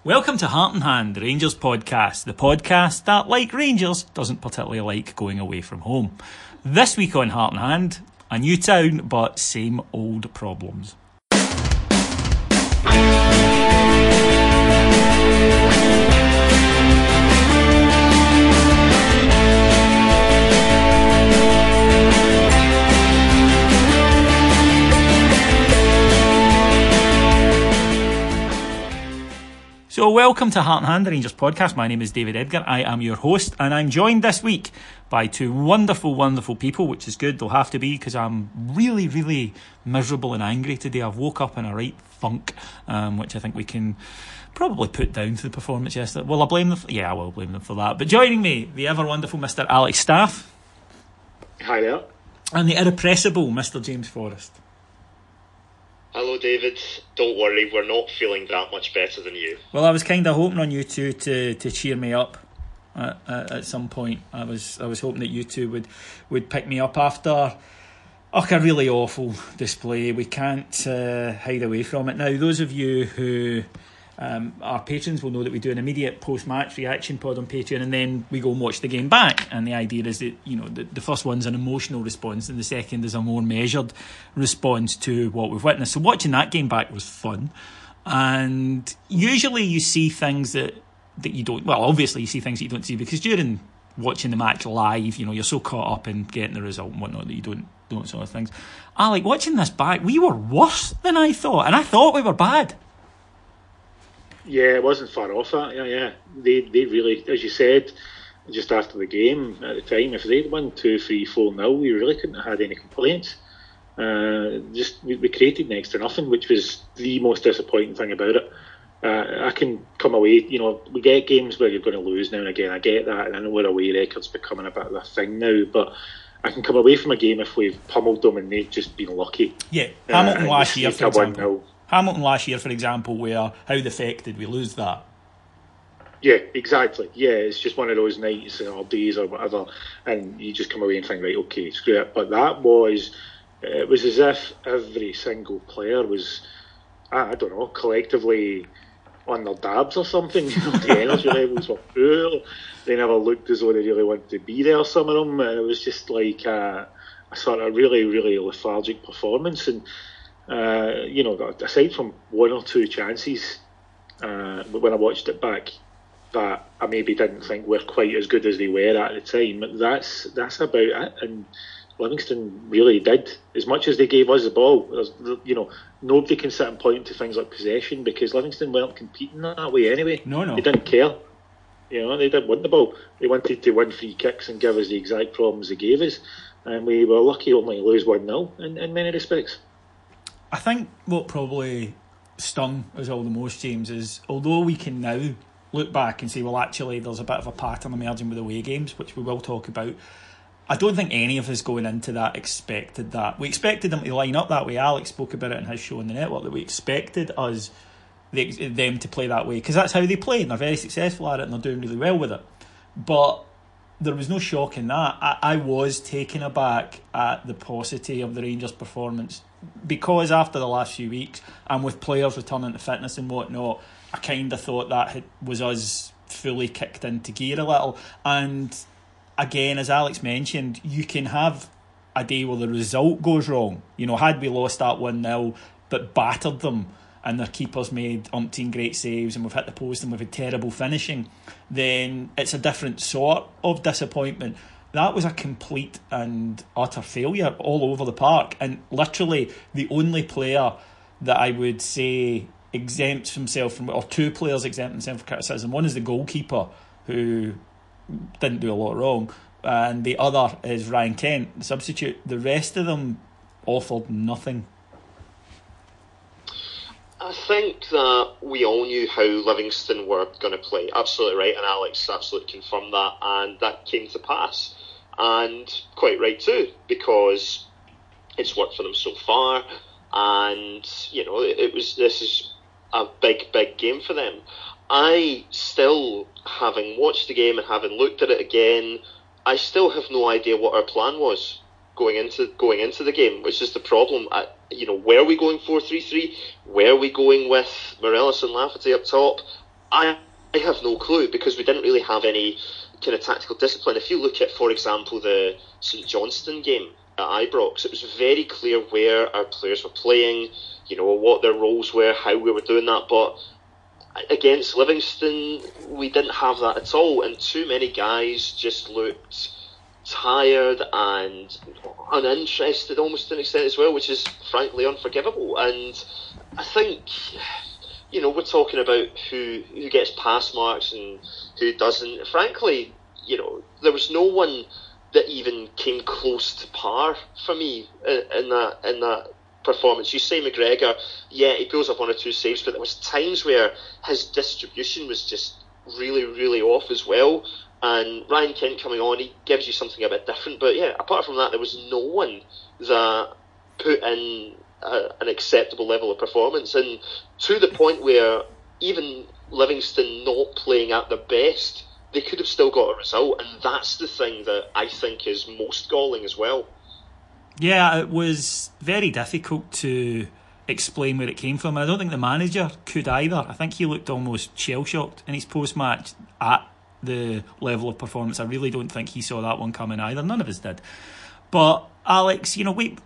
Welcome to Heart and Hand, the Rangers podcast, the podcast that, like Rangers, doesn't particularly like going away from home. This week on Heart and Hand, a new town, but same old problems. So welcome to Heart and Hand, the Rangers podcast. My name is David Edgar. I am your host, and I'm joined this week by two wonderful people, which is good. They'll have to be, because I'm really miserable and angry today. I've woke up in a right funk, which I think we can probably put down to the performance yesterday. Will I blame them? I will blame them for that. But joining me, the ever wonderful Mr. Alex Staff. Hi there. And the irrepressible Mr. James Forrest. Hello, David. Don't worry, we're not feeling that much better than you. Well, I was kind of hoping on you two to cheer me up at some point. I was hoping that you two would pick me up after a really awful display. We can't hide away from it. Now, those of you who are patrons will know that we do an immediate post-match reaction pod on Patreon, and then we go and watch the game back. And the idea is that, you know, the first one's an emotional response and the second is a more measured response to what we've witnessed. So watching that game back was fun. And usually you see things that you don't... Well, obviously you see things that you don't see, because during watching the match live, you know, you're so caught up in getting the result and whatnot that you don't sort of things. Alec, watching this back, we were worse than I thought. And I thought we were bad. Yeah, it wasn't far off that. Yeah. They really, as you said, just after the game at the time, if they'd won 2-3, 4-0, we really couldn't have had any complaints. We created next to nothing, which was the most disappointing thing about it. I can come away, you know, we get games where you're going to lose now and again. I get that, and I know our away record's becoming a bit of a thing now, but I can come away from a game if we've pummeled them and they've just been lucky. Yeah, Hamilton last year, for example. Hamilton last year, for example, where how the feck did we lose that? Yeah, exactly. Yeah, it's just one of those nights or days or whatever, and you just come away and think, right, okay, screw it. But it was as if every single player was, I don't know, collectively on their dabs or something. You know, the energy levels were poor. They never looked as though they really wanted to be there, some of them. And it was just like a sort of really lethargic performance. And you know, aside from one or two chances, when I watched it back, that I maybe didn't think were quite as good as they were at the time. That's about it. And Livingston really did, as much as they gave us the ball. You know, nobody can sit and point to things like possession, because Livingston weren't competing that way anyway. No. They didn't care. You know, they didn't want the ball. They wanted to win free kicks and give us the exact problems they gave us. And we were lucky only to lose 1-0 in many respects. I think what probably stung us all the most, James, is although we can now look back and say, well, actually, there's a bit of a pattern emerging with away games, which we will talk about, I don't think any of us going into that expected that. We expected them to line up that way. Alex spoke about it in his show on the network, that we expected them to play that way, because that's how they play, and they're very successful at it, and they're doing really well with it. But there was no shock in that. I was taken aback at the paucity of the Rangers' performance, because after the last few weeks, and with players returning to fitness and whatnot, I kind of thought that was us fully kicked into gear a little. And again, as Alex mentioned, you can have a day where the result goes wrong. You know, had we lost that 1-0 but battered them, and their keepers made umpteen great saves, and we've hit the post and we've had terrible finishing, then it's a different sort of disappointment. That was a complete and utter failure all over the park, and literally the only player that I would say exempts himself from, or two players exempt themselves from criticism. One is the goalkeeper, who didn't do a lot wrong, and the other is Ryan Kent, the substitute. The rest of them offered nothing. I think that we all knew how Livingston were going to play. Absolutely right, and Alex absolutely confirmed that, and that came to pass. And quite right too, because it's worked for them so far, and you know, this is a big game for them. I still, having watched the game and having looked at it again, I still have no idea what our plan was going into the game, which is the problem. Were we going 4-3-3? Were we going with Morelos and Lafferty up top? I have no clue, because we didn't really have any kind of tactical discipline. If you look at, for example, the St Johnstone game at Ibrox, it was very clear where our players were playing, what their roles were, how we were doing that. But against Livingston, we didn't have that at all, and too many guys just looked tired and uninterested almost to an extent as well, which is frankly unforgivable. And I think, we're talking about who gets pass marks and who doesn't. Frankly, there was no one that even came close to par for me in that performance. You say McGregor, he pulls up one or two saves, but there was times where his distribution was just really, really off as well. And Ryan Kent coming on, he gives you something a bit different. But apart from that, there was no one that put in an acceptable level of performance, and to the point where even Livingston not playing at their best, they could have still got a result, and that's the thing that I think is most galling as well. Yeah, it was very difficult to explain where it came from. I don't think the manager could either. I think he looked almost shell-shocked in his post-match at the level of performance. I really don't think he saw that one coming either. None of us did. But Alex,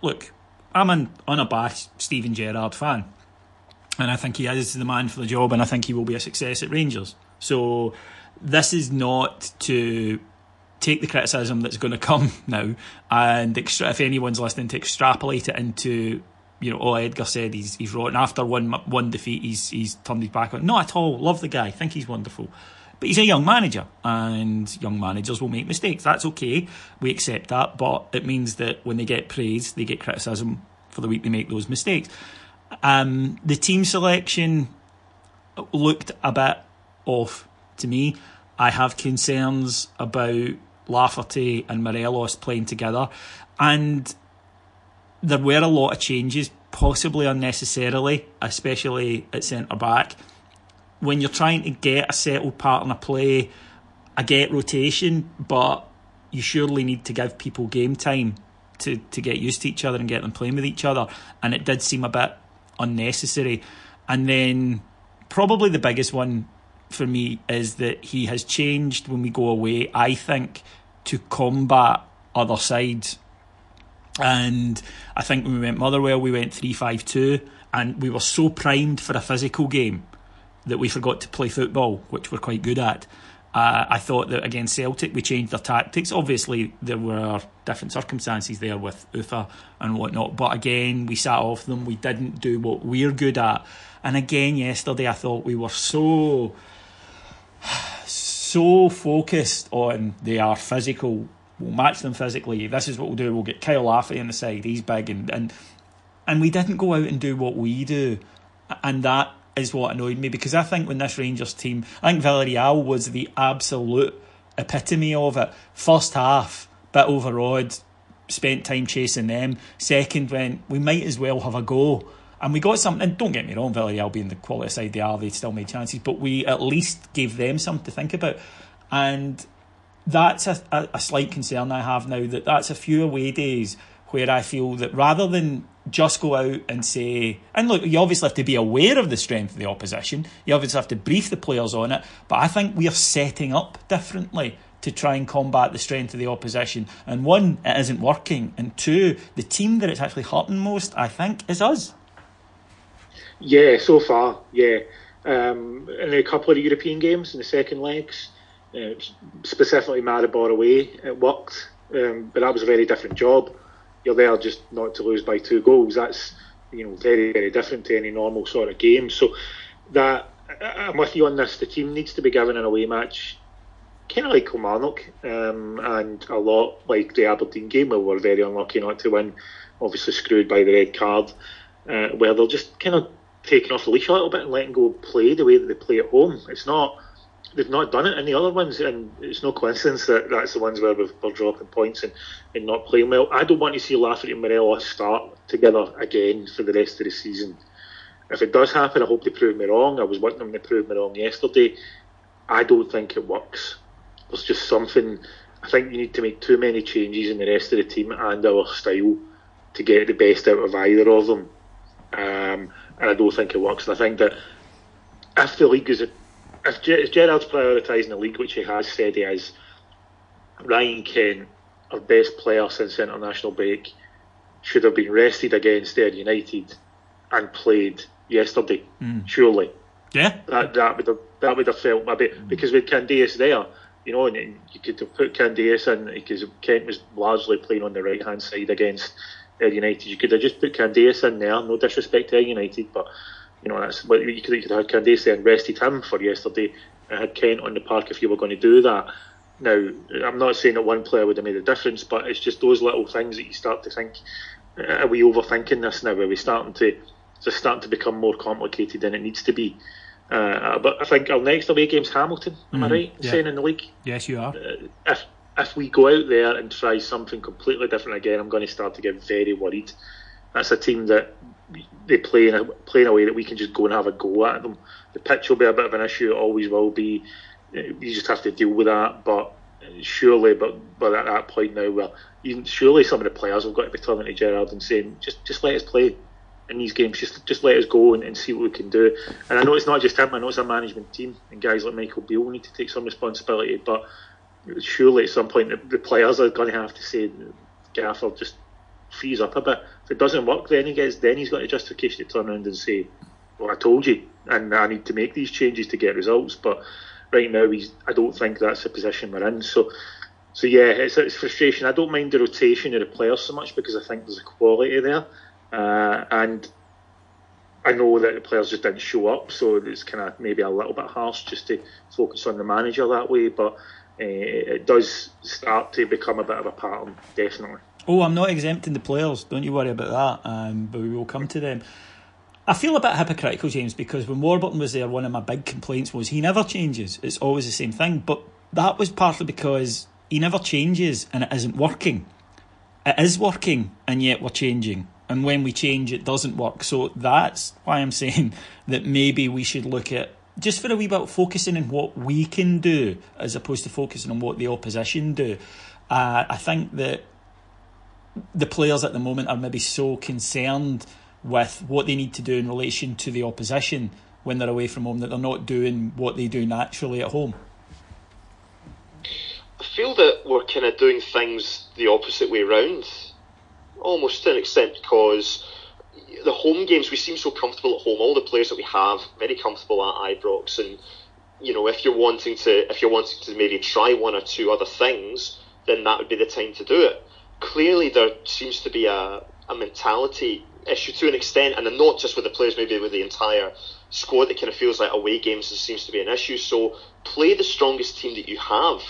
look, I'm an unabashed Steven Gerrard fan, and I think he is the man for the job, and I think he will be a success at Rangers. So this is not to take the criticism that's going to come now, and if anyone's listening, to extrapolate it into, Edgar said he's rotten. After one defeat, he's turned his back on. Not at all. Love the guy. Think he's wonderful. But he's a young manager, and young managers will make mistakes. That's okay. We accept that. But it means that when they get praise, they get criticism for the week they make those mistakes. The team selection looked a bit off to me. I have concerns about Lafferty and Morelos playing together. And there were a lot of changes, possibly unnecessarily, especially at centre-back. When you're trying to get a settled pattern of play, I get rotation, but you surely need to give people game time to get used to each other and get them playing with each other. And it did seem a bit unnecessary. And then probably the biggest one for me is that he has changed when we go away, I think, to combat other sides. And I think when we went Motherwell, we went 3-5-2, and we were so primed for a physical game that we forgot to play football, which we're quite good at. I thought that against Celtic we changed our tactics. Obviously there were different circumstances there with Ufa and whatnot, but again we sat off them. We didn't do what we're good at. And again yesterday I thought we were so focused on they are physical, we'll match them physically, this is what we'll do, we'll get Kyle Lafferty on the side, he's big, and we didn't go out and do what we do. And that is what annoyed me, because I think when this Rangers team, I think Villarreal was the absolute epitome of it. First half, bit overawed, spent time chasing them. Second went, we might as well have a go. And we got something, and don't get me wrong, Villarreal being the quality side they are, they still made chances, but we at least gave them something to think about. And that's a slight concern I have now, that's a few away days where I feel that rather than just go out and say, and look, you obviously have to be aware of the strength of the opposition, you obviously have to brief the players on it, but I think we are setting up differently to try and combat the strength of the opposition. And one, it isn't working, and two, the team that it's actually hurting most, I think, is us. Yeah, so far, yeah. In a couple of European games in the second legs, specifically Maribor away, it worked, but that was a very different job. You're there just not to lose by 2 goals. That's very, very different to any normal sort of game. So that I'm with you on this. The team needs to be given an away match, kind of like Kilmarnock, and a lot like the Aberdeen game where we were very unlucky not to win, obviously screwed by the red card, where they're just kind of taking off the leash a little bit and letting go play the way that they play at home. They've not done it in the other ones, and it's no coincidence that that's the ones where we're dropping points and not playing well. I don't want to see Lafferty and Morelos start together again for the rest of the season. If it does happen, I hope they prove me wrong. I was wanting them to prove me wrong yesterday. I don't think it works. There's just something. I think you need to make too many changes in the rest of the team and our style to get the best out of either of them. And I don't think it works. And I think that if the league is if Gerrard's prioritising the league, which he has said he is, Ryan Kent, our best player since international break, should have been rested against Ayr United and played yesterday. Surely, that would have felt maybe because with Candias there, and you could have put Candias in because Kent was largely playing on the right hand side against Ayr United. You could have just put Candias in there. No disrespect to Ayr United, but that's what you could have had Candias there and rested him for yesterday and had Kent on the park if you were going to do that. Now, I'm not saying that one player would have made a difference, but it's just those little things that you start to think, are we overthinking this now? Are we starting to become more complicated than it needs to be? But I think our next away game's Hamilton, am I right in saying in the league? Yes, you are. If we go out there and try something completely different again, I'm going to start to get very worried. That's a team that they play in a way that we can just go and have a go at them. The pitch will be a bit of an issue, it always will be. You just have to deal with that, but surely, but at that point now, surely some of the players have got to be turning to Gerrard and saying, just let us play in these games, just let us go and see what we can do. And I know it's not just him, I know it's a management team, and guys like Michael Beale need to take some responsibility, but surely at some point the players are going to have to say, Gaffer, just freeze up a bit. If it doesn't work, then he's got a justification to turn around and say, well, I told you, and I need to make these changes to get results. But right now, I don't think that's the position we're in. So yeah, it's frustration. I don't mind the rotation of the players so much because I think there's a quality there, and I know that the players just didn't show up, so it's kind of maybe a little bit harsh just to focus on the manager that way. But it does start to become a bit of a pattern, definitely. Oh, I'm not exempting the players. Don't you worry about that. But we will come to them. I feel a bit hypocritical, James, because when Warburton was there, one of my big complaints was he never changes. It's always the same thing. But that was partly because he never changes and it isn't working. It is working and yet we're changing. And when we change, it doesn't work. So that's why I'm saying that maybe we should look at, just for a wee bit, focusing on what we can do as opposed to focusing on what the opposition do. I think that the players at the moment are maybe so concerned with what they need to do in relation to the opposition when they're away from home that they're not doing what they do naturally at home. I feel that we're kind of doing things the opposite way round, almost to an extent, because the home games, we seem so comfortable at home. All the players that we have, very comfortable at Ibrox, and if you're wanting to maybe try one or two other things, then that would be the time to do it. Clearly, there seems to be a mentality issue to an extent, and not just with the players, maybe with the entire squad. That kind of feels like away games seems to be an issue. So play the strongest team that you have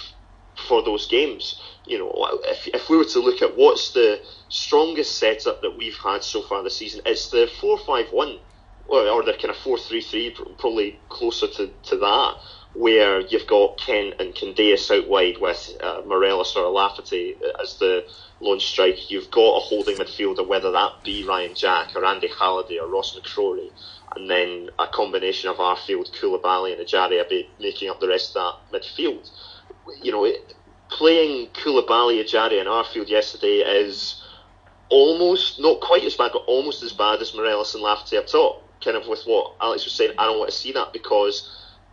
for those games. If we were to look at what's the strongest setup that we've had so far this season, it's the 4-5-1 or the kind of 4-3-3, probably closer to that, where you've got Kent and Candeas out wide with Morelos or Lafferty as the lone striker. You've got a holding midfielder, whether that be Ryan Jack or Andy Halliday or Ross McCrory, and then a combination of Arfield, Koulibaly and Ajaria making up the rest of that midfield. Playing Koulibaly, Ajaria and Arfield yesterday is almost, not quite as bad, but almost as bad as Morelos and Lafferty up top. Kind of with what Alex was saying, I don't want to see that, because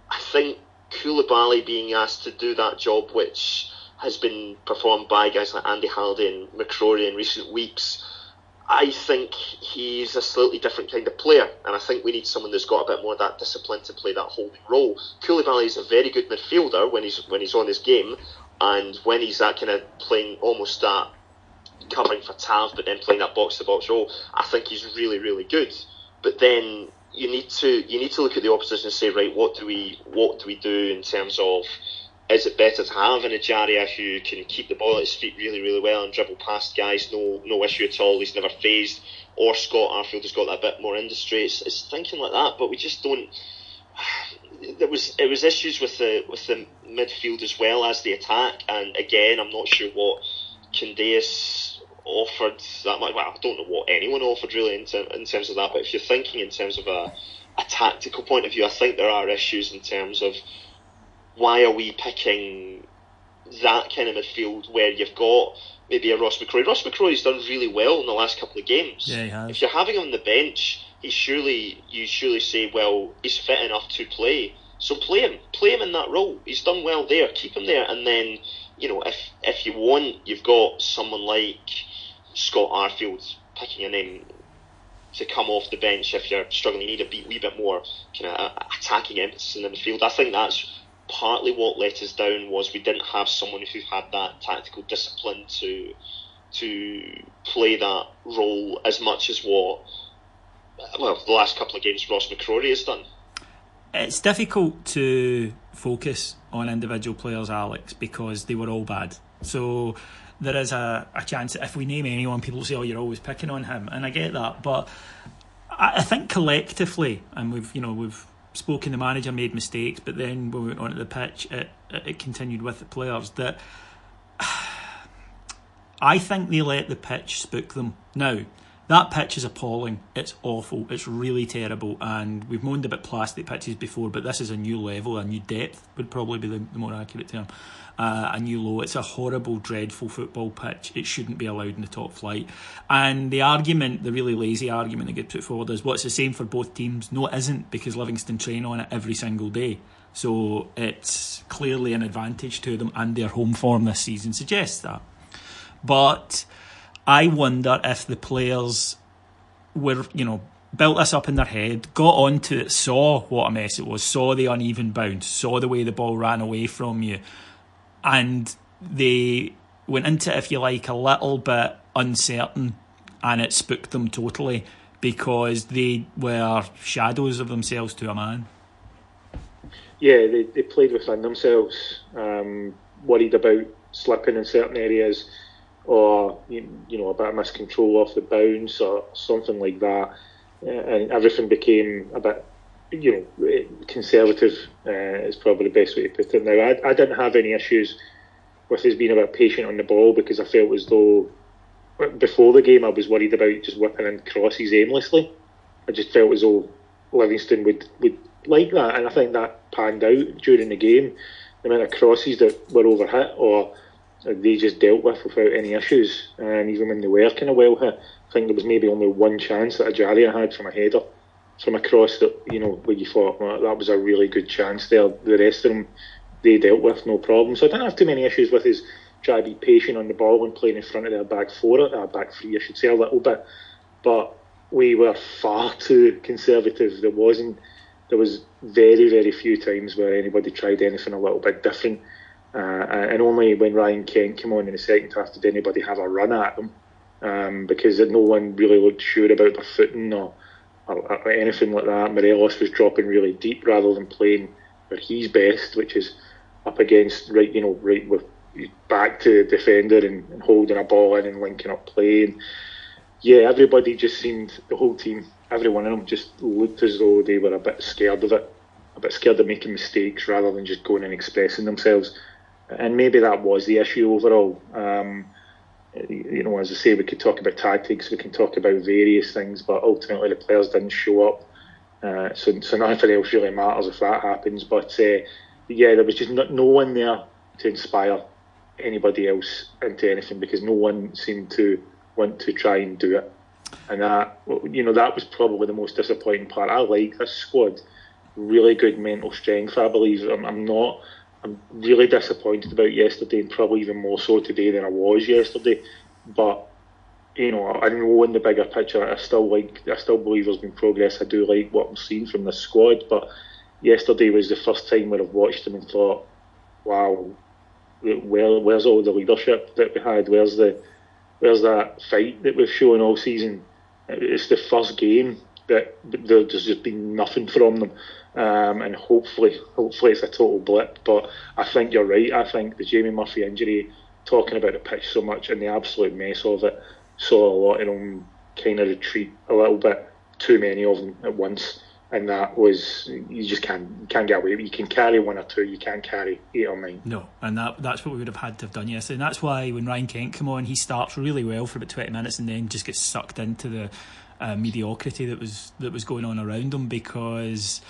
I think Koulibaly being asked to do that job, which has been performed by guys like Andy Halliday and McCrory in recent weeks, I think he's a slightly different kind of player, and I think we need someone that's got a bit more of that discipline to play that holding role. Koulibaly is a very good midfielder when he's on his game, and when he's that kind of playing almost that covering for Tav, but then playing that box to box role, I think he's really, really good. But then you need to look at the opposition and say, right, what do we do in terms of, is it better to have an Ajaria who can keep the ball at his feet really, really well and dribble past guys, no issue at all, he's never phased, or Scott Arfield has got that bit more industry? It's thinking like that, but we just don't. It was issues with the midfield as well as the attack, and again, I'm not sure what Candeas offered that much. Well, I don't know what anyone offered really in terms of that, but if you're thinking in terms of a tactical point of view, I think there are issues in terms of why are we picking that kind of midfield where you've got maybe a Ross McCrory. Ross McCrory's done really well in the last couple of games. Yeah, he has. If you're having him on the bench, you surely say, well, he's fit enough to play. So play him in that role. He's done well there. Keep him there, and then if you want, you've got someone like Scott Arfield, picking a name, to come off the bench if you're struggling. You need a wee bit more kind of attacking emphasis in the midfield. I think that's partly what let us down, was we didn't have someone who had that tactical discipline to play that role as much as the last couple of games Ross McCrory has done. It's difficult to focus on individual players, Alex, because they were all bad. So there is a chance that if we name anyone, people say, "Oh, you're always picking on him," and I get that. But I think collectively, and we've spoken, the manager made mistakes, but then when we went onto the pitch, it continued with the players. That I think they let the pitch spook them. Now, that pitch is appalling. It's awful. It's really terrible. And we've moaned about plastic pitches before, but this is a new level, a new depth would probably be the more accurate term. A new low. It's a horrible, dreadful football pitch. It shouldn't be allowed in the top flight. And the argument, the really lazy argument that gets put forward is, it's the same for both teams. No, it isn't, because Livingston train on it every single day. So it's clearly an advantage to them, and their home form this season suggests that. But I wonder if the players were, built this up in their head, got onto it, saw what a mess it was, saw the uneven bounce, saw the way the ball ran away from you, and they went into it, if you like, a little bit uncertain, and it spooked them totally because they were shadows of themselves to a man. Yeah, they played within themselves, worried about slipping in certain areas, or a bit of miscontrol off the bounce or something like that, and everything became a bit conservative, is probably the best way to put it. Now, I didn't have any issues with us being a bit patient on the ball, because I felt as though before the game I was worried about just whipping in crosses aimlessly. I just felt as though Livingston would like that, and I think that panned out during the game. The amount of crosses that were overhit or they just dealt with without any issues, and even when they were kind of well hit, I think there was maybe only one chance that Ajaria had from a header from a cross that, where you thought, well, that was a really good chance there. The rest of them they dealt with no problem. So I didn't have too many issues with his trying to be patient on the ball and playing in front of their back three, I should say, a little bit. But we were far too conservative. There was very, very few times where anybody tried anything a little bit different. And only when Ryan Kent came on in the second half did anybody have a run at them, because no one really looked sure about their footing or anything like that. Morelos was dropping really deep rather than playing where he's best, which is up against right with back to the defender and holding a ball in and linking up play. And yeah, everybody just seemed, the whole team, every one of them just looked as though they were a bit scared of it, a bit scared of making mistakes rather than just going and expressing themselves. And maybe that was the issue overall. As I say, we could talk about tactics, we can talk about various things, but ultimately the players didn't show up. So nothing else really matters if that happens. But there was just no one there to inspire anybody else into anything, because no one seemed to want to try and do it. And that was probably the most disappointing part. I like this squad, really good mental strength, I believe. I'm really disappointed about yesterday, and probably even more so today than I was yesterday. But I know in the bigger picture, I still believe there's been progress. I do like what I'm seeing from this squad, but yesterday was the first time where I've watched them and thought, wow, where's all the leadership that we had? Where's that fight that we've shown all season? It's the first game that there's just been nothing from them. And hopefully it's a total blip, but I think you're right. I think the Jamie Murphy injury, talking about the pitch so much and the absolute mess of it, saw a lot of them kind of retreat a little bit, too many of them at once, and that was, you just can't get away. You can carry one or two, you can't carry 8 or 9. No, and that's what we would have had to have done yesterday, and that's why when Ryan Kent came on, he starts really well for about 20 minutes and then just gets sucked into the mediocrity that was going on around him, because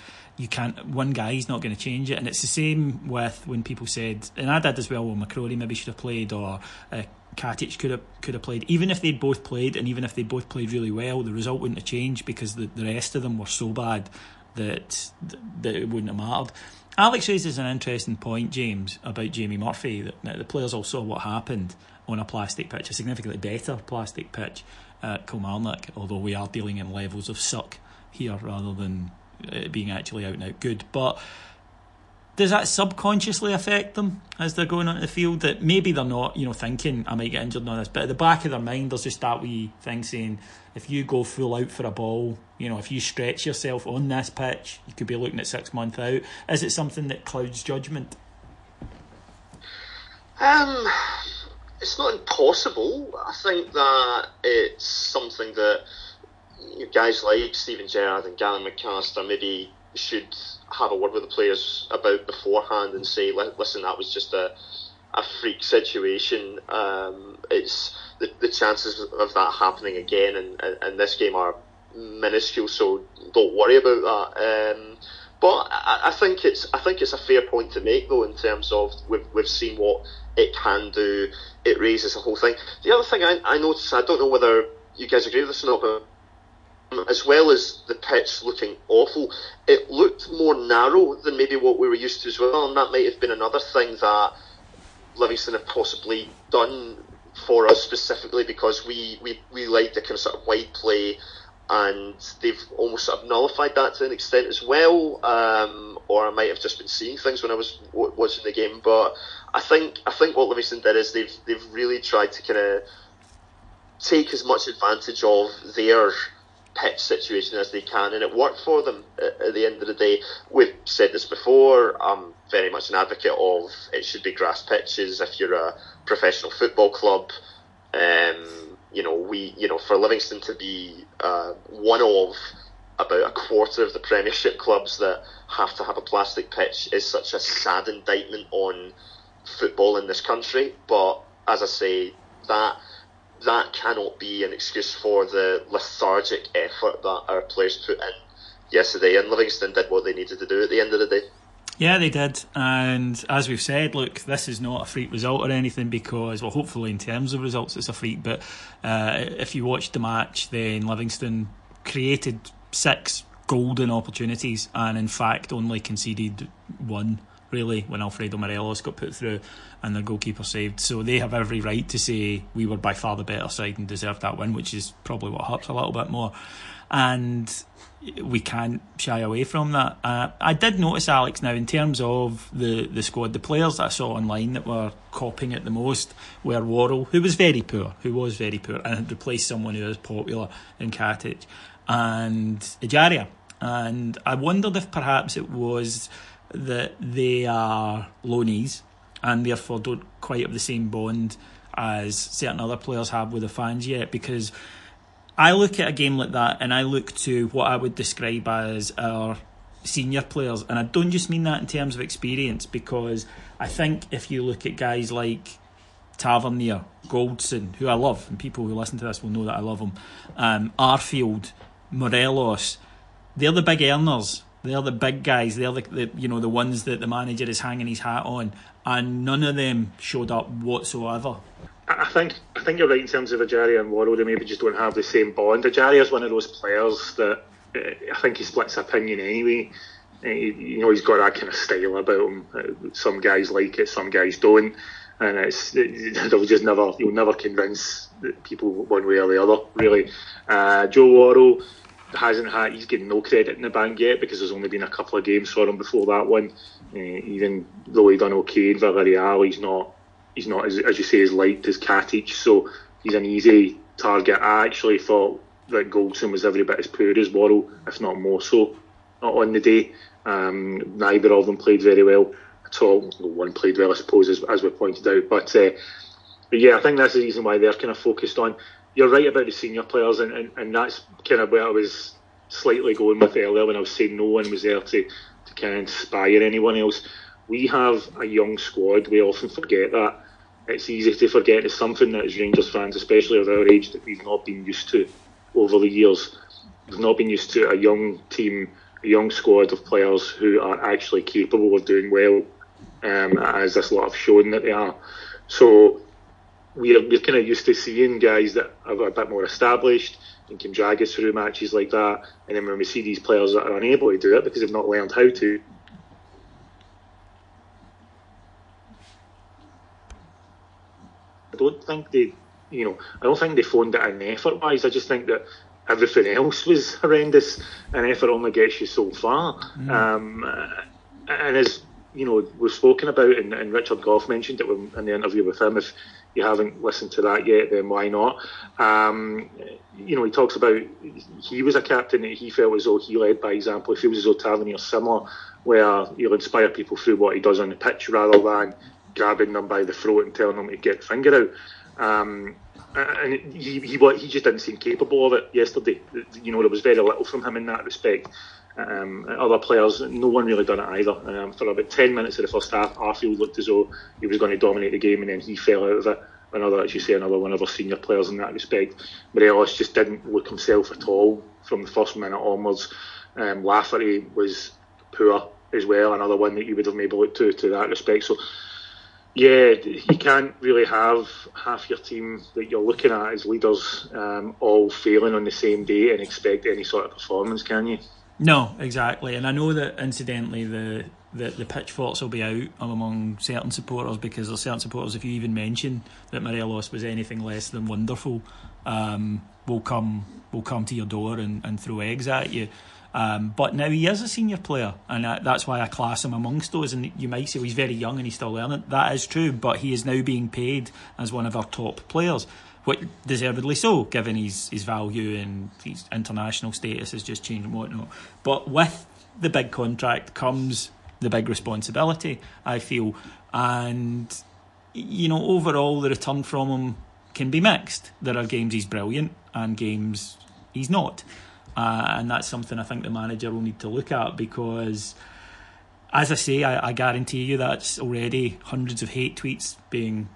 one guy's not going to change it. And it's the same with when people said, and I did as well, McCrory maybe should have played, or Katic could have played. Even if they'd both played, and even if they both played really well, the result wouldn't have changed, because the rest of them were so bad that it wouldn't have mattered. Alex raises an interesting point, James, about Jamie Murphy, that the players all saw what happened on a plastic pitch, a significantly better plastic pitch at Kilmarnock, although we are dealing in levels of suck here rather than it being actually out and out good. But does that subconsciously affect them as they're going onto the field? That maybe they're not, thinking I might get injured on this, but at the back of their mind there's just that wee thing saying, if you go full out for a ball, if you stretch yourself on this pitch, you could be looking at 6 months out. Is it something that clouds judgment? It's not impossible. I think that it's something that guys like Steven Gerrard and Gavin McAllister maybe should have a word with the players about beforehand and say, listen, that was just a freak situation. It's the chances of that happening again in this game are minuscule, so don't worry about that. But I think it's a fair point to make, though, in terms of we've seen what it can do. It raises the whole thing. The other thing I noticed, I don't know whether you guys agree with this or not, but as well as the pitch looking awful, it looked more narrow than maybe what we were used to as well, and that might have been another thing that Livingston have possibly done for us specifically, because we like the kind of sort of wide play, and they've almost sort of nullified that to an extent as well, or I might have just been seeing things when I was watching the game. But I think what Livingston did is they've really tried to kind of take as much advantage of their pitch situation as they can, and it worked for them at the end of the day. We've said this before, I'm very much an advocate of it should be grass pitches if you're a professional football club. For Livingston to be one of about a quarter of the Premiership clubs that have to have a plastic pitch is such a sad indictment on football in this country. But as I say, that cannot be an excuse for the lethargic effort that our players put in yesterday, and Livingston did what they needed to do at the end of the day. Yeah, they did, and as we've said, look, this is not a freak result or anything, because, well, hopefully in terms of results it's a freak, but if you watched the match, then Livingston created 6 golden opportunities and in fact only conceded 1, really, when Alfredo Morelos got put through and their goalkeeper saved. So they have every right to say we were by far the better side and deserved that win, which is probably what hurts a little bit more. And we can't shy away from that. I did notice, Alex, now in terms of the squad, the players that I saw online that were copying it the most were Worrell, who was very poor, and had replaced someone who is popular in Katic, and Ejaria. And I wondered if perhaps it was that they are loanees and therefore don't quite have the same bond as certain other players have with the fans yet, because I look at a game like that and I look to what I would describe as our senior players, and I don't just mean that in terms of experience, because I think if you look at guys like Tavernier, Goldson, who I love, and people who listen to this will know that I love him, Arfield, Morelos, they're the big earners. They're the big guys. They're the ones that the manager is hanging his hat on, and none of them showed up whatsoever. I think you're right in terms of Ejaria and Worrell. They maybe just don't have the same bond. Ejaria is one of those players that I think he splits opinion anyway. He's got that kind of style about him. Some guys like it, some guys don't, and you'll never convince people one way or the other, really. Joe Worrell he's getting no credit in the bank yet, because there's only been a couple of games for him before that one. Even though he done okay in Villarreal, he's not as you say, as liked as Katic, so he's an easy target. I actually thought that Goldson was every bit as poor as Worrell, if not more so, on the day. Neither of them played very well at all. One played well, I suppose, as we pointed out, but yeah, I think that's the reason why they're kind of focused on. You're right about the senior players, and that's kind of where I was slightly going with earlier when I was saying no one was there to kind of inspire anyone else. We have a young squad. We often forget that. It's easy to forget. It's something that as Rangers fans, especially of our age, that we've not been used to over the years. We've not been used to a young team, a young squad of players who are actually capable of doing well, as this lot have shown that they are. So we're kind of used to seeing guys that are a bit more established, and can drag us through matches like that. And then when we see these players that are unable to do it because they've not learned how to, I don't think they phoned it in effort-wise. I just think that everything else was horrendous, and effort only gets you so far. And as we've spoken about, and Richard Goff mentioned it in the interview with him. If you haven't listened to that yet, then why not? He talks about he was a captain that he felt as though he led by example. He feels as though Tavernier's similar, where he'll inspire people through what he does on the pitch rather than grabbing them by the throat and telling them to get the finger out. And he just didn't seem capable of it yesterday. There was very little from him in that respect. Other players, no one really done it either. For about 10 minutes of the first half, Arfield looked as though he was going to dominate the game, and then he fell out of it. Another one of our senior players in that respect. Morelos just didn't look himself at all from the first minute onwards. Lafferty was poor as well, another one that you would have maybe looked to that respect. So, yeah, you can't really have half your team that you're looking at as leaders all failing on the same day and expect any sort of performance, can you? No, exactly. And I know that, incidentally, the pitchforks will be out among certain supporters, because there's certain supporters, if you even mention that Morelos was anything less than wonderful, will come to your door and throw eggs at you. But now he is a senior player, and that's why I class him amongst those. And you might say, well, he's very young and he's still learning. That is true, but he is now being paid as one of our top players, which deservedly so, given his value and his international status has just changed and whatnot. But with the big contract comes the big responsibility, I feel. And, overall, the return from him can be mixed. There are games he's brilliant and games he's not. And that's something I think the manager will need to look at, because, as I say, I guarantee you that's already hundreds of hate tweets being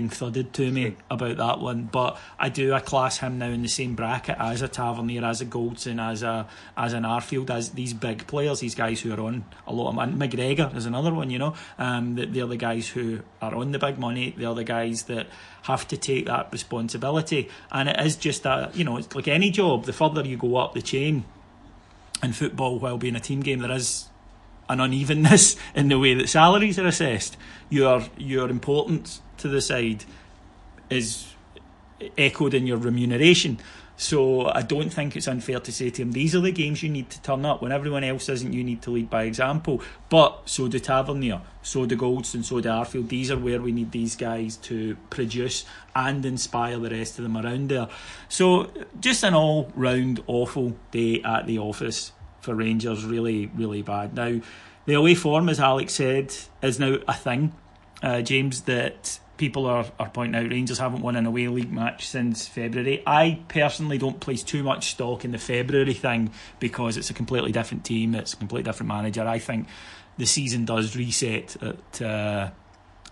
thudded to me about that one. But I class him now in the same bracket as a Tavernier, as a Goldson, as an Arfield, as these big players, these guys who are on a lot of money. McGregor is another one, that they're the guys who are on the big money. They're the guys that have to take that responsibility. And it is just it's like any job. The further you go up the chain in football, while being a team game, there is an unevenness in the way that salaries are assessed. Your importance to the side is echoed in your remuneration. So I don't think it's unfair to say to him, these are the games you need to turn up. When everyone else isn't, you need to lead by example. But so do Tavernier, so do Goldson, so do Arfield. These are where we need these guys to produce and inspire the rest of them around there. So just an all-round awful day at the office for Rangers. Really, really bad. Now, the away form, as Alex said, is now a thing. James, that people are pointing out Rangers haven't won an away league match since February. I personally don't place too much stock in the February thing, because it's a completely different team, it's a completely different manager. I think the season does reset in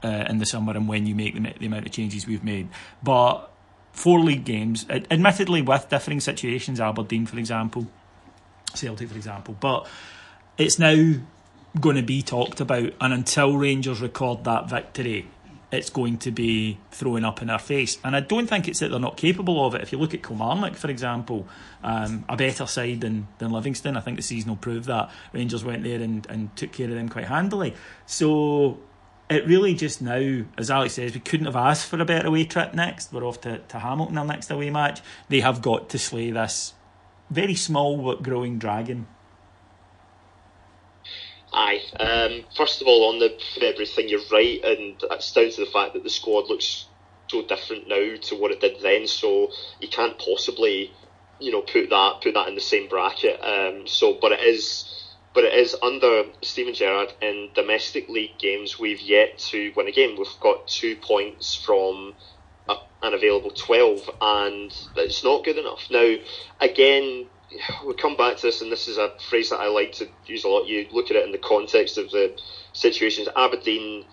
the summer, and when you make the amount of changes we've made. But 4 league games, admittedly with differing situations, Aberdeen for example, Celtic for example, but it's now going to be talked about, and until Rangers record that victory, it's going to be thrown up in our face. And I don't think it's that they're not capable of it. If you look at Kilmarnock, for example, a better side than Livingston, I think the season will prove that. Rangers went there and took care of them quite handily. So it really just now, as Alex says, we couldn't have asked for a better away trip next. We're off to Hamilton, our next away match. They have got to slay this very small but growing dragon. Aye. First of all, on the February thing, you're right, and it's down to the fact that the squad looks so different now to what it did then. So you can't possibly, put that in the same bracket. But it is under Steven Gerrard in domestic league games. We've yet to win a game. We've got 2 points from an available 12, and it's not good enough. Now, again, we come back to this, and this is a phrase that I like to use a lot. You look at it in the context of the situations. Aberdeen,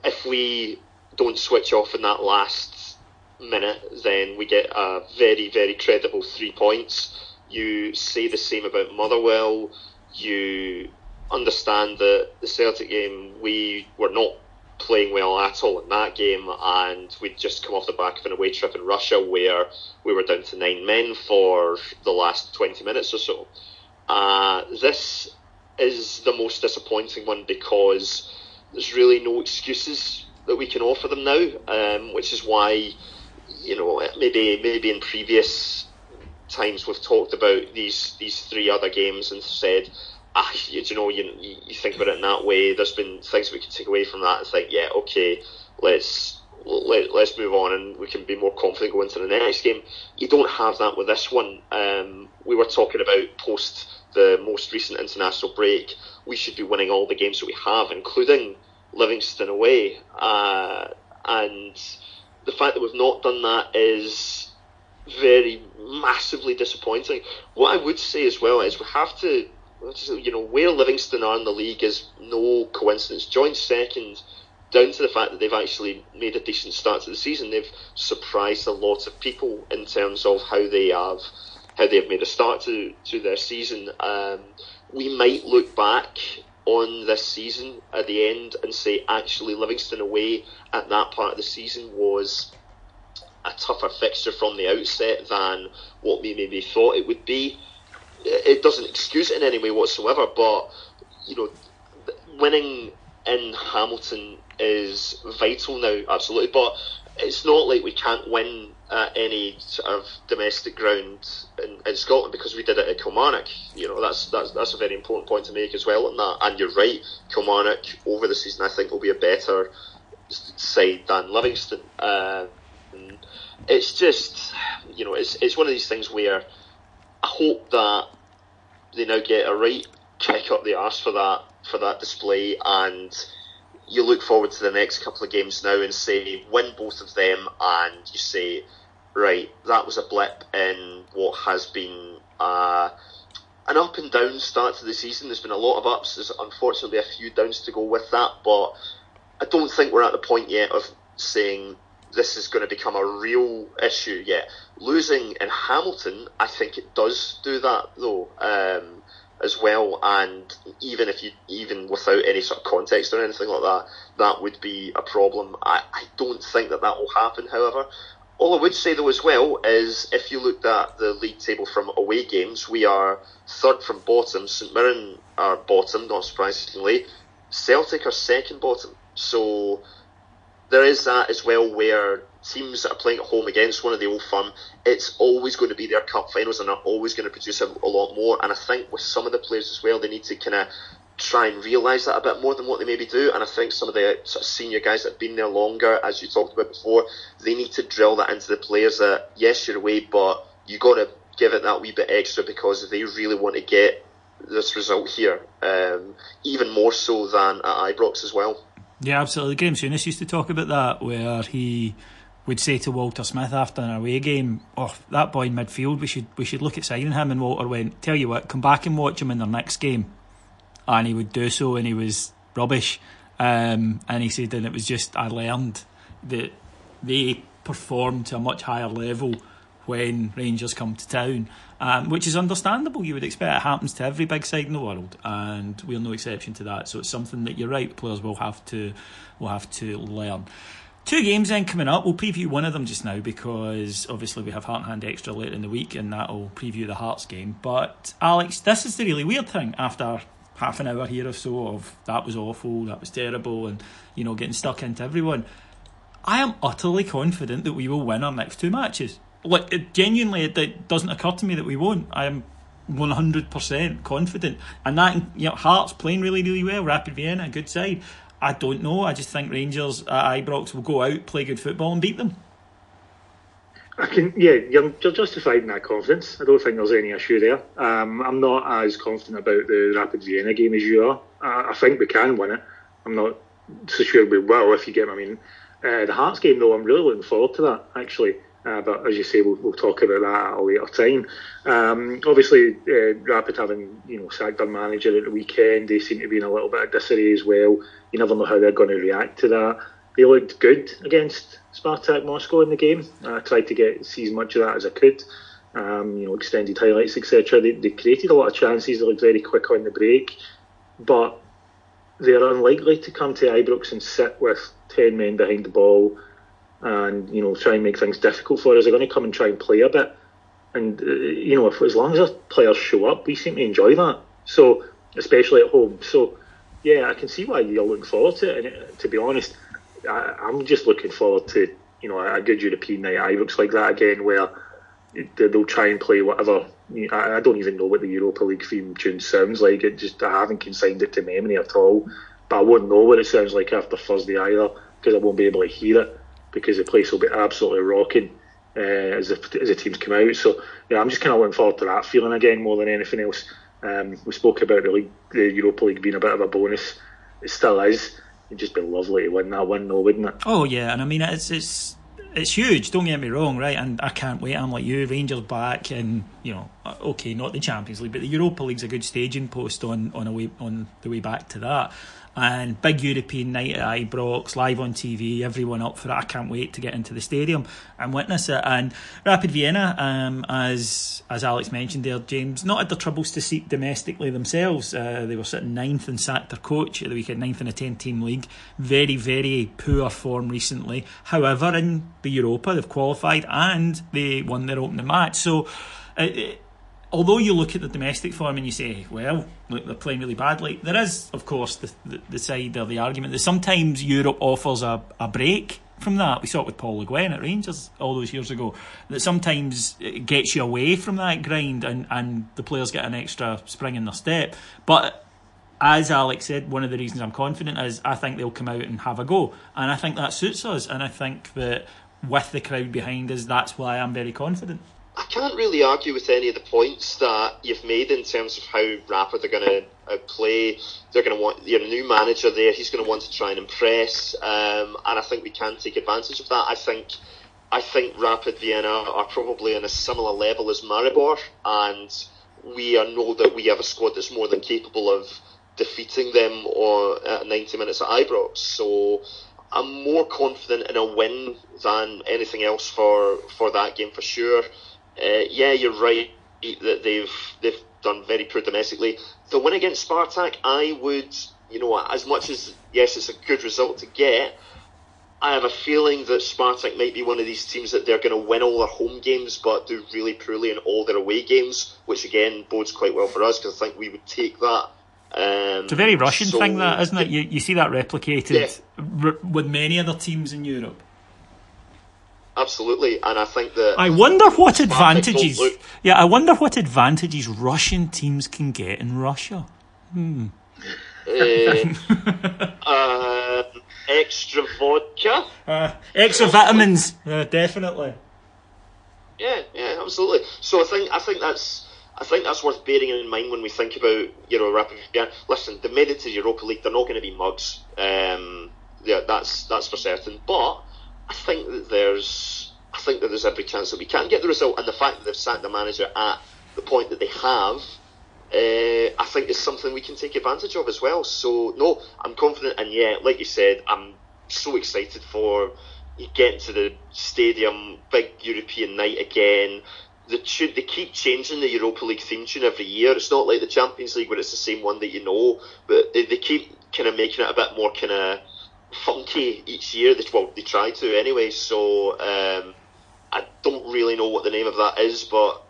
if we don't switch off in that last minute, then we get a very, very credible 3 points. You say the same about Motherwell. You understand that the Celtic game, we were not playing well at all in that game, and we'd just come off the back of an away trip in Russia where we were down to 9 men for the last 20 minutes or so. This is the most disappointing one because there's really no excuses that we can offer them now, which is why, maybe in previous times we've talked about these 3 other games and said, you think about it in that way. There's been things we can take away from that and think, yeah, okay, let's move on and we can be more confident going into the next game. You don't have that with this one. We were talking about post the most recent international break, we should be winning all the games that we have, including Livingston away. And the fact that we've not done that is very massively disappointing. What I would say as well is we have to, where Livingston are in the league is no coincidence. Joint second, down to the fact that they've actually made a decent start to the season. They've surprised a lot of people in terms of how they have made a start to their season. We might look back on this season at the end and say, actually, Livingston away at that part of the season was a tougher fixture from the outset than what we maybe thought it would be. It doesn't excuse it in any way whatsoever, but winning in Hamilton is vital now, absolutely. But it's not like we can't win at any sort of domestic ground in Scotland because we did it at Kilmarnock. That's a very important point to make as well on that. And you're right, Kilmarnock over the season I think will be a better side than Livingston. It's just, it's one of these things where I hope that they now get a right kick up the arse for that display, and you look forward to the next couple of games now and say, win both of them, and you say, right, that was a blip in what has been an up and down start to the season. There's been a lot of ups, there's unfortunately a few downs to go with that, but I don't think we're at the point yet of saying this is going to become a real issue yet. Losing in Hamilton, I think it does do that though, as well. And even without any sort of context or anything like that, that would be a problem. I don't think that will happen. However, all I would say though as well is if you looked at the league table from away games, we are third from bottom. St Mirren are bottom, not surprisingly. Celtic are second bottom. So there is that as well, where teams that are playing at home against one of the old firm, it's always going to be their cup finals and are always going to produce a lot more. And I think with some of the players as well, they need to kind of try and realise that a bit more than what they maybe do. And I think some of the sort of senior guys that have been there longer, as you talked about before, they need to drill that into the players that, yes, you're away, but you got to give it that wee bit extra because they really want to get this result here, even more so than at Ibrox as well. Yeah, absolutely. Graham Souness used to talk about that, where he would say to Walter Smith after an away game, "Oh, that boy in midfield, we should look at signing him." And Walter went, "Tell you what, come back and watch him in their next game." And he would do so, and he was rubbish. And he said, and it was just, I learned that they perform to a much higher level when Rangers come to town, which is understandable. You would expect it happens to every big side in the world, and we're no exception to that. So it's something that you're right, players will have to learn. 2 games then coming up. We'll preview one of them just now because obviously we have Heart and Hand Extra later in the week, and that'll preview the Hearts game. But Alex, this is the really weird thing after half an hour here or so of that was awful, that was terrible, and getting stuck into everyone. I am utterly confident that we will win our next 2 matches. Genuinely, it doesn't occur to me that we won't. I am 100% confident. And that, Hearts playing really, really well, Rapid Vienna, a good side. I don't know. I just think Rangers at Ibrox will go out, play good football and beat them. You're justified in that confidence. I don't think there's any issue there. I'm not as confident about the Rapid Vienna game as you are. I think we can win it. I'm not so sure we will, if you get what I mean. The Hearts game, though, I'm really looking forward to that, actually. But as you say, we'll talk about that at a later time. Obviously, Rapid having sacked their manager at the weekend, they seem to be in a little bit of disarray as well. You never know how they're going to react to that. They looked good against Spartak Moscow in the game. I tried to see as much of that as I could. Extended highlights, etc. They created a lot of chances. They looked very quick on the break, but they're unlikely to come to Ibrox and sit with 10 men behind the ball and, you know, try and make things difficult for us. They're going to come and try and play a bit. And, you know, as long as our players show up, we seem to enjoy that. So, especially at home. So, yeah, I can see why you're looking forward to it. And to be honest, I'm just looking forward to, you know, a good European night at Ibrox like that again, where they'll try and play whatever. I don't even know what the Europa League theme tune sounds like. I haven't consigned it to memory at all. But I won't know what it sounds like after Thursday either, because I won't be able to hear it, because the place will be absolutely rocking as the teams come out. So yeah, I'm just kind of looking forward to that feeling again more than anything else. We spoke about the Europa League being a bit of a bonus. It still is. It'd just be lovely to win that one, though, wouldn't it? Oh yeah, and I mean it's huge. Don't get me wrong, right? And I can't wait. I'm like you, Rangers back, and you know, okay, not the Champions League, but the Europa League's a good staging post on the way back to that. And big European night at Ibrox, live on TV, everyone up for it. I can't wait to get into the stadium and witness it. And Rapid Vienna, as Alex mentioned there, James, not had their troubles to seat domestically themselves. They were sitting 9th and sacked their coach at the weekend, 9th in a 10-team league. Very, very poor form recently. However, in the Europa, they've qualified and they won their opening match. So, although you look at the domestic form and you say, well, look, they're playing really badly, there is, of course, the side of the argument that sometimes Europe offers a break from that. We saw it with Paul Le Guen at Rangers all those years ago, that sometimes it gets you away from that grind and the players get an extra spring in their step. But as Alex said, one of the reasons I'm confident is I think they'll come out and have a go. And I think that suits us. And I think that with the crowd behind us, that's why I'm very confident. I can't really argue with any of the points that you've made in terms of how Rapid are going to play. They're going to want your new manager there. He's going to want to try and impress, and I think we can take advantage of that. I think Rapid Vienna are probably on a similar level as Maribor, and we know that we have a squad that's more than capable of defeating them at 90 minutes at Ibrox. So I'm more confident in a win than anything else for that game for sure. Yeah, you're right that they've done very poor domestically. The win against Spartak, I would, you know, as much as yes, it's a good result to get, I have a feeling that Spartak might be one of these teams that they're going to win all their home games but do really poorly in all their away games, which again bodes quite well for us because I think we would take that. It's a very Russian thing, that, isn't it? You see that replicated with many other teams in Europe. Absolutely, and I think that I wonder what advantages. Yeah, I wonder what advantages Russian teams can get in Russia. Extra vodka, extra vitamins, definitely. Yeah, absolutely. So I think that's worth bearing in mind when we think about, you know, Rapid Vienna. Listen, they made it to the Europa League. They're not going to be mugs. Yeah, that's for certain. But I think that there's every chance that we can get the result, and the fact that they've sacked the manager at the point that they have, I think is something we can take advantage of as well. So no, I'm confident, and yeah, like you said, I'm so excited for getting to the stadium, big European night again. They keep changing the Europa League theme tune every year. It's not like the Champions League where it's the same one that you know, but they keep kind of making it a bit more kind of funky each year. They try to anyway. So I don't really know what the name of that is, but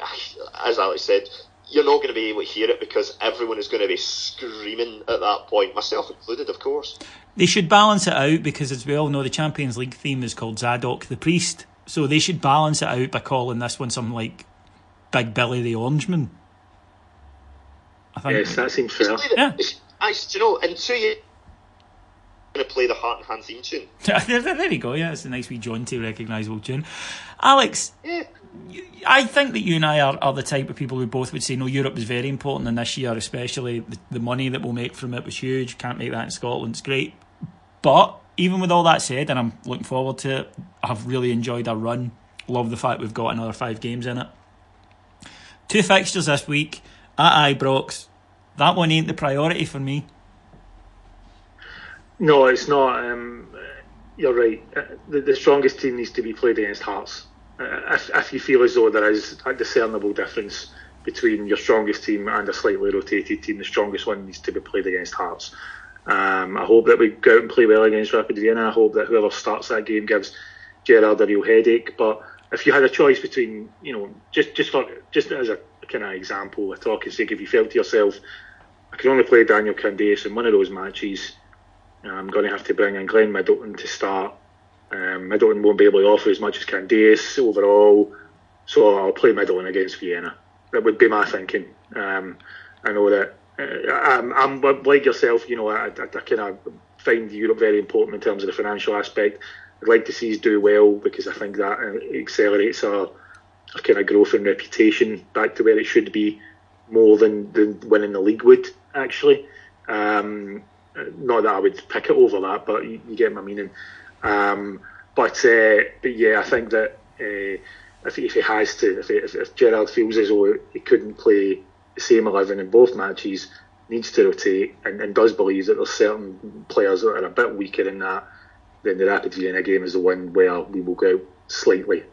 as Alex said, you're not going to be able to hear it because everyone is going to be screaming at that point, myself included, of course. They should balance it out because, as we all know, the Champions League theme is called Zadok the Priest. So they should balance it out by calling this one something like Big Billy the Orangeman. I think. Yes, that seems fair. Yeah. Actually, you know, in 2 years, going to play the Heart and Hand theme tune. There we go. Yeah, it's a nice wee jaunty, recognisable tune. Alex, yeah. I think that you and I are the type of people who both would say, no, Europe is very important, and this year especially the money that we'll make from it was huge. Can't make that in Scotland. It's great. But even with all that said, and I'm looking forward to it, I've really enjoyed our run. Love the fact we've got another 5 games in it. 2 fixtures this week at Ibrox. That one ain't the priority for me. No, it's not. You're right. The strongest team needs to be played against Hearts. If you feel as though there is a discernible difference between your strongest team and a slightly rotated team, the strongest one needs to be played against Hearts. I hope that we go out and play well against Rapid Vienna. I hope that whoever starts that game gives Gerrard a real headache. But if you had a choice between, just as a kind of example, with talking sake, if you felt to yourself, I can only play Daniel Candeias in one of those matches, I'm going to have to bring in Glenn Middleton to start. Middleton won't be able to offer as much as Candeias overall, so I'll play Middleton against Vienna. That would be my thinking. I know that I'm like yourself. I kind of find Europe very important in terms of the financial aspect. I'd like to see us do well because I think that accelerates our kind of growth and reputation back to where it should be, more than winning the league would actually. Not that I would pick it over that, but you get my meaning. But yeah, I think that if he has to, if Gerrard feels as though he couldn't play the same 11 in both matches, needs to rotate, and does believe that there's certain players that are a bit weaker in that, then the Rapid Vienna game is the one where we will go out slightly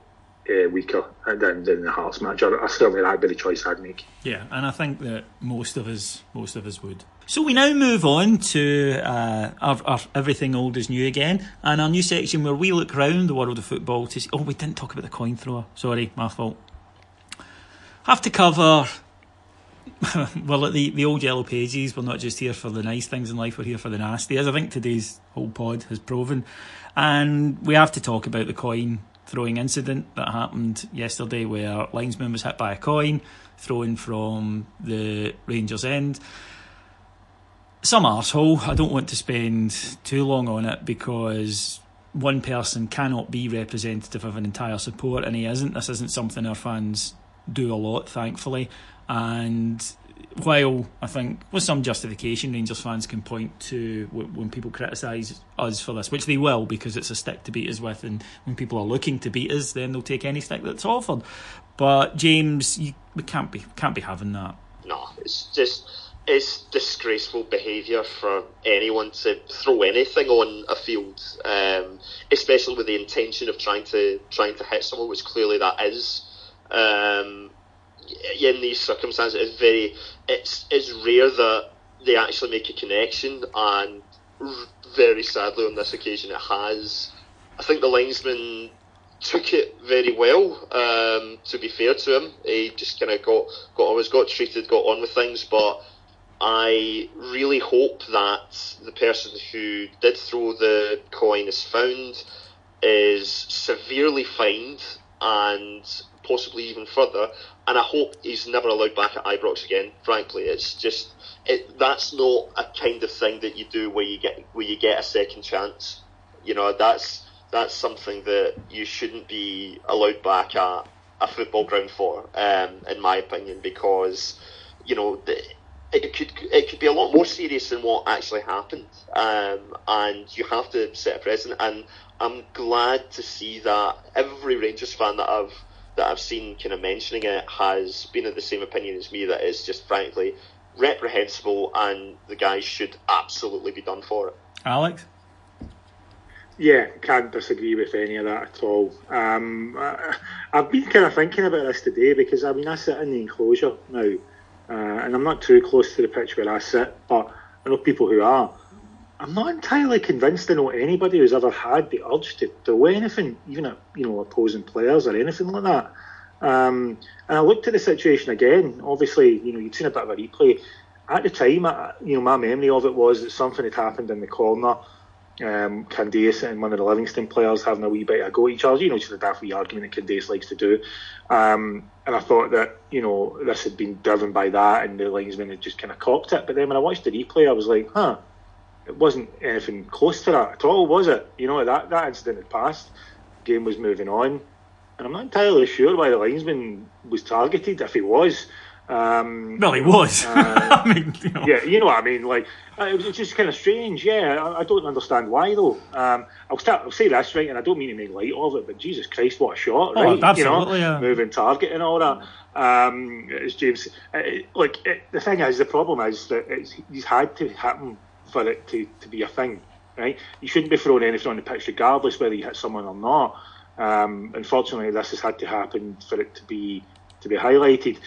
weaker than the Hearts match. I certainly that'd be the choice I'd make. Yeah, and I think that most of us would. So we now move on to our Everything Old is New again, and our new section where we look round the world of football to see... Oh, we didn't talk about the coin thrower. Sorry, my fault. Have to cover... well, at the old yellow pages, we're not just here for the nice things in life, we're here for the nasty, as I think today's whole pod has proven. And we have to talk about the coin throwing incident that happened yesterday, where linesman was hit by a coin thrown from the Rangers end. Some arsehole. I don't want to spend too long on it because one person cannot be representative of an entire support, and he isn't. This isn't something our fans do a lot, thankfully. And while I think with some justification Rangers fans can point to when people criticise us for this, which they will because it's a stick to beat us with, and when people are looking to beat us, then they'll take any stick that's offered. But James, we can't be having that. No, it's disgraceful behaviour for anyone to throw anything on a field, especially with the intention of trying to hit someone, which clearly that is. In these circumstances, it's rare that they actually make a connection, and very sadly on this occasion it has. I think the linesman took it very well. To be fair to him, he just kind of got treated, got on with things. But I really hope that the person who did throw the coin is found, is severely fined, and possibly even further, and I hope he's never allowed back at Ibrox again. Frankly, that's not a kind of thing that you do where you get a second chance. That's something that you shouldn't be allowed back at a football ground for, in my opinion, because it could be a lot more serious than what actually happened, and you have to set a precedent. And I'm glad to see that every Rangers fan that I've seen kind of mentioning it has been of the same opinion as me, that it's just frankly reprehensible and the guy should absolutely be done for it. Alex? Yeah, can't disagree with any of that at all. I've been kind of thinking about this today because I sit in the enclosure now, and I'm not too close to the pitch where I sit, but I know people who are. I'm not entirely convinced I know anybody who's ever had the urge to do anything, even at opposing players or anything like that. And I looked at the situation again. Obviously, you'd seen a bit of a replay. At the time, my memory of it was that something had happened in the corner. Candeias and one of the Livingston players having a wee bit of a go at each other. Just a daft wee argument that Candeias likes to do. And I thought that this had been driven by that, and the linesman had just kind of cocked it. But then when I watched the replay, I was like, it wasn't anything close to that at all, was it? That incident had passed, the game was moving on, and I'm not entirely sure why the linesman was targeted, if he was. Well, he was. Yeah, you know what I mean. Like, it was just kind of strange. Yeah, I don't understand why though. I'll say this right, and I don't mean to make light of it, but Jesus Christ, what a shot! Right, absolutely, yeah. Moving target and all that. As James, the thing is, the problem is that it's had to happen for it to be a thing, right? You shouldn't be throwing anything on the pitch regardless whether you hit someone or not. Unfortunately, this has had to happen for it to be highlighted.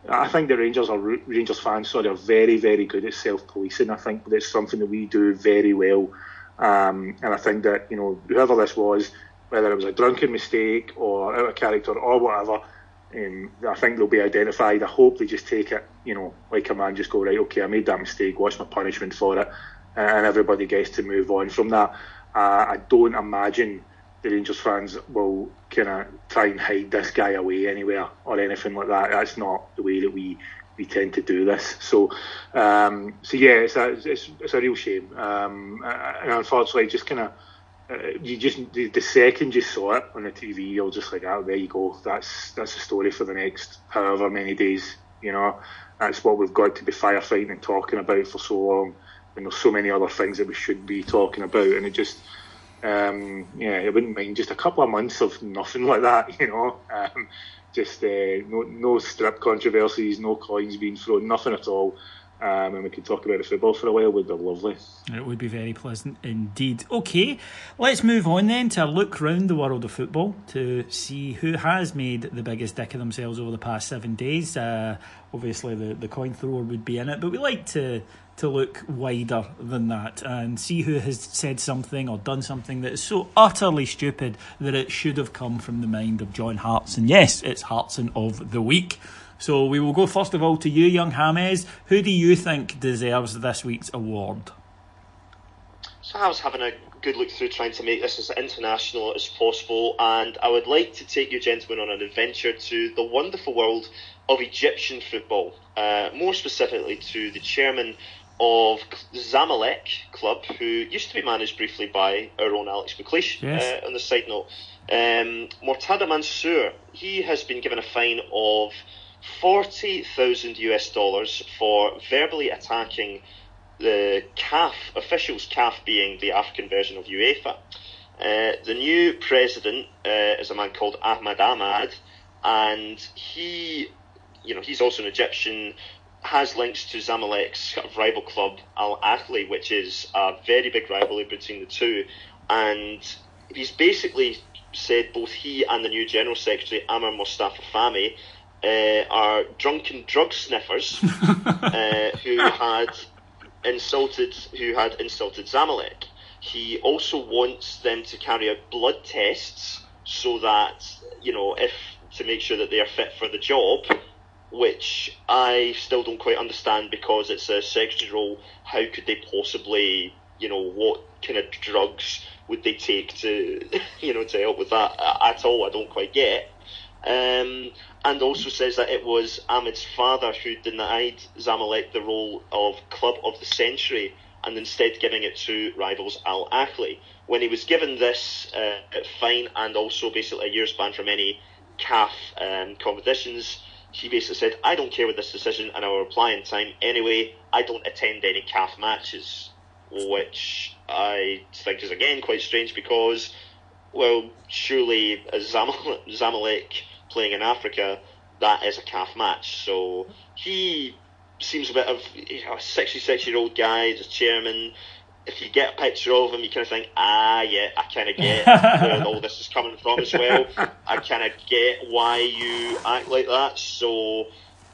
I think the Rangers fans are very, very good at self-policing. I think that's something that we do very well. And I think that, whoever this was, whether it was a drunken mistake or out of character or whatever, I think they'll be identified. I hope they just take it, like a man, just go, right, okay, I made that mistake, what's my punishment for it? And everybody gets to move on from that. I don't imagine the Rangers fans will kind of try and hide this guy away anywhere or anything like that. That's not the way that we tend to do this. So yeah, it's a real shame. And unfortunately, just kind of the second you saw it on the TV, you're just like, oh, there you go. That's the story for the next however many days. That's what we've got to be firefighting and talking about for so long. And there's so many other things that we should be talking about, and it just. I wouldn't mind just a couple of months of nothing like that, just no strip controversies, no coins being thrown, nothing at all. And we could talk about the football for a while. Would be lovely. It would be very pleasant indeed. Okay, let's move on then to a look round the world of football to see who has made the biggest dick of themselves over the past 7 days. Obviously the coin thrower would be in it, but we like to look wider than that and see who has said something or done something that is so utterly stupid that it should have come from the mind of John Hartson. Yes, it's Hartson of the week. So we will go first of all to you, young James. Who do you think deserves this week's award? So I was having a good look through trying to make this as international as possible, and I would like to take you gentlemen on an adventure to the wonderful world of Egyptian football, more specifically to the chairman of Zamalek club, who used to be managed briefly by our own Alex McLeish. Yes. On the side note, Mortada Mansour, he has been given a fine of $40,000 for verbally attacking the CAF officials, CAF being the African version of UEFA. The new president is a man called Ahmad Ahmad, and he's also an Egyptian, has links to Zamalek's kind of rival club Al Ahly, which is a very big rivalry between the two. And he's basically said both he and the new General Secretary, Amr Mustafa Fahmy, are drunken drug sniffers who had insulted Zamalek. He also wants them to carry out blood tests so that, to make sure that they are fit for the job, which I still don't quite understand because it's a secretary role. How could they possibly, what kind of drugs would they take to, to help with that at all? I don't quite get. And also says that it was Ahmed's father who denied Zamalek the role of Club of the Century and instead giving it to rivals Al Ahly. When he was given this fine and also basically a year's ban from any CAF competitions, he basically said, I don't care with this decision and I will reply in time. Anyway, I don't attend any CAF matches, which I think is again quite strange because, well, surely as Zamalek playing in Africa, that is a CAF match. So he seems a bit of a 66-year-old guy, just chairman. If you get a picture of him, you kind of think, yeah, I kind of get where all this is coming from as well. I kind of get why you act like that. So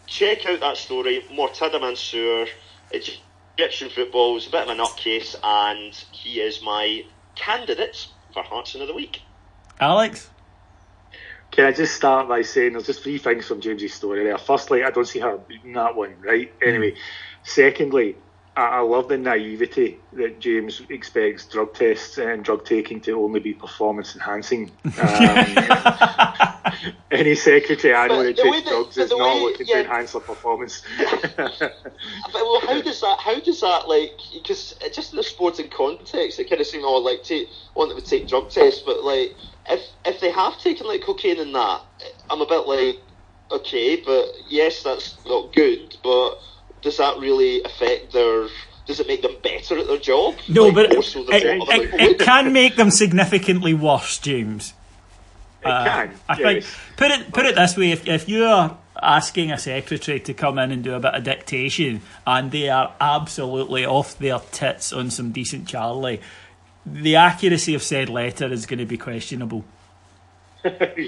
check out that story. Mortada Mansour, Egyptian football, is a bit of a nutcase, and he is my candidate for Hartson of the Week. Alex? Can I just start by saying there's just 3 things from James's story there. Firstly, I don't see her beating that one, right? Anyway, secondly, I love the naivety that James expects drug tests and drug taking to only be performance enhancing. Any secretary I know that takes drugs is not looking to enhance their performance. Well, how does that like? Because just in the sporting context, it kind of seemed all like want them to take drug tests, but like if they have taken like cocaine and that, I'm a bit like, okay, but yes, that's not good, but does that really affect does it make them better at their job? No, like, but it can make them significantly worse, James. It can. I think put it this way: if you are asking a secretary to come in and do a bit of dictation, and they are absolutely off their tits on some decent Charlie, the accuracy of said letter is going to be questionable.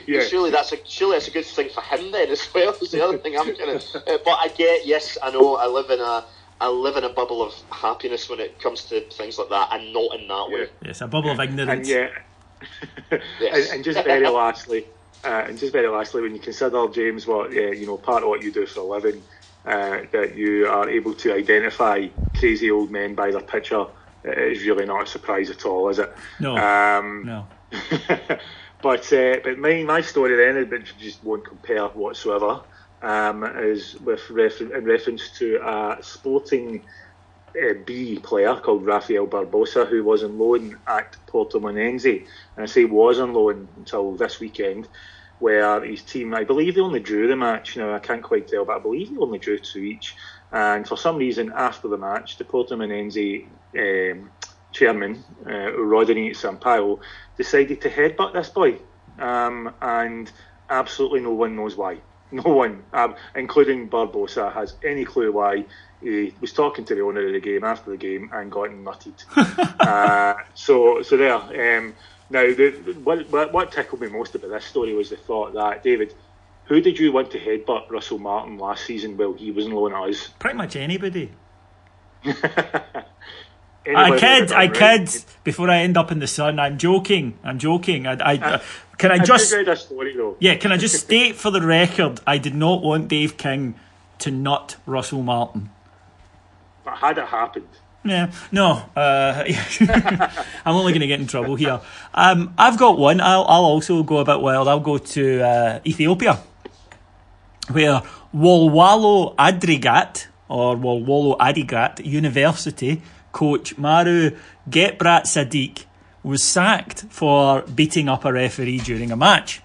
Yeah. Surely that's a good thing for him then as well. Is the other thing I'm kind of. But I get, yes, I know. I live in a bubble of happiness when it comes to things like that, and not in that way. Yes, a bubble of ignorance. And Yes. and just very lastly, when you consider, James, what part of what you do for a living, that you are able to identify crazy old men by their picture, it is really not a surprise at all, is it? No. No. But my story then, it just won't compare whatsoever, is in reference to a Sporting B player called Rafael Barbosa, who was on loan at Portimonense, and I say was on loan until this weekend, where his team, I believe they only drew the match. Now I can't quite tell, but I believe they only drew 2 each. And for some reason, after the match, the Portimonense chairman, Rodney Sampaio, decided to headbutt this boy, and absolutely no one knows why. No one, including Barbosa, has any clue why. He was talking to the owner of the game after the game and got nutted. So there. Now, what tickled me most about this story was the thought that, David, who did you want to headbutt Russell Martin last season while he was on loan at us? Pretty much anybody. I kid. Before I end up in the sun, I'm joking. Can I just read a story though? Yeah, can I just state for the record, I did not want Dave King to nut Russell Martin. But had it happened? Yeah, no. I'm only going to get in trouble here. I've got one. I'll also go a bit wild. I'll go to Ethiopia, where Wolwalo Adigrat University coach Maru Getbrat Sadiq was sacked for beating up a referee during a match.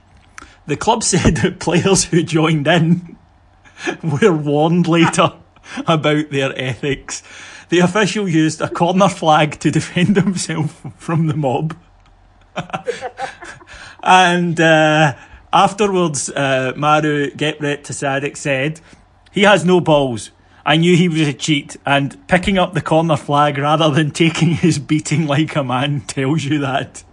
The club said that players who joined in were warned later about their ethics. The official used a corner flag to defend himself from the mob. And afterwards, Maru Getbrat Sadiq said, "He has no balls. I knew he was a cheat, and picking up the corner flag rather than taking his beating like a man tells you that."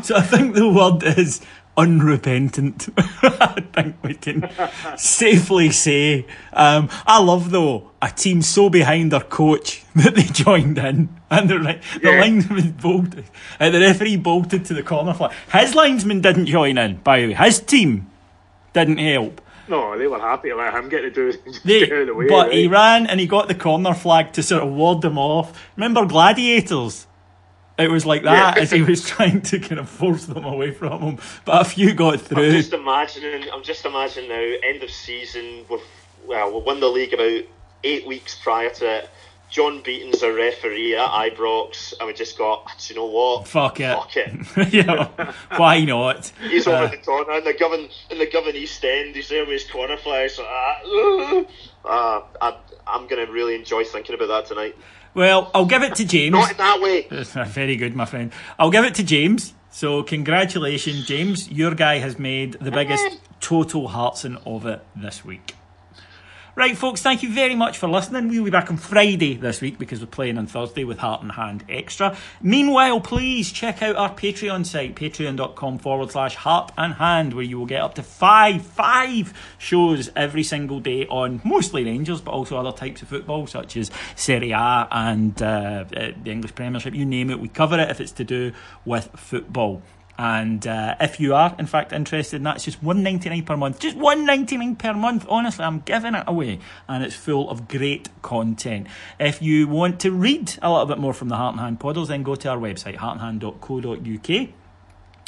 So I think the word is unrepentant. I think we can safely say. I love, though, a team so behind their coach that they joined in, and the linesman bolted. The referee bolted to the corner flag. His linesman didn't join in, by the way. His team didn't help. No, they were happy to let him get to get out of the way. But right? He ran and he got the corner flag to sort of ward them off. Remember Gladiators? It was like that, as he was trying to kind of force them away from him. But a few got through. I'm just imagining now, end of season, we'll win the league about 8 weeks prior to it. John Beaton's a referee at Ibrox, and we just got, do you know what? Fuck it. Yeah, why not? He's over the corner in the Govan East End. He's there with his corner flags. I'm going to really enjoy thinking about that tonight. Well, I'll give it to James. Not in that way. Very good, my friend. I'll give it to James. So congratulations, James. Your guy has made the biggest total heartsing of it this week. Right, folks, thank you very much for listening. We'll be back on Friday this week because we're playing on Thursday with Heart and Hand Extra. Meanwhile, please check out our Patreon site, patreon.com/Heart and Hand, where you will get up to five shows every single day on mostly Rangers, but also other types of football, such as Serie A and the English Premiership. You name it, we cover it if it's to do with football. And if you are, in fact, interested in that, it's just $1.99 per month. Just $1.99 per month. Honestly, I'm giving it away. And it's full of great content. If you want to read a little bit more from the Heart and Hand Podders, then go to our website, heartandhand.co.uk,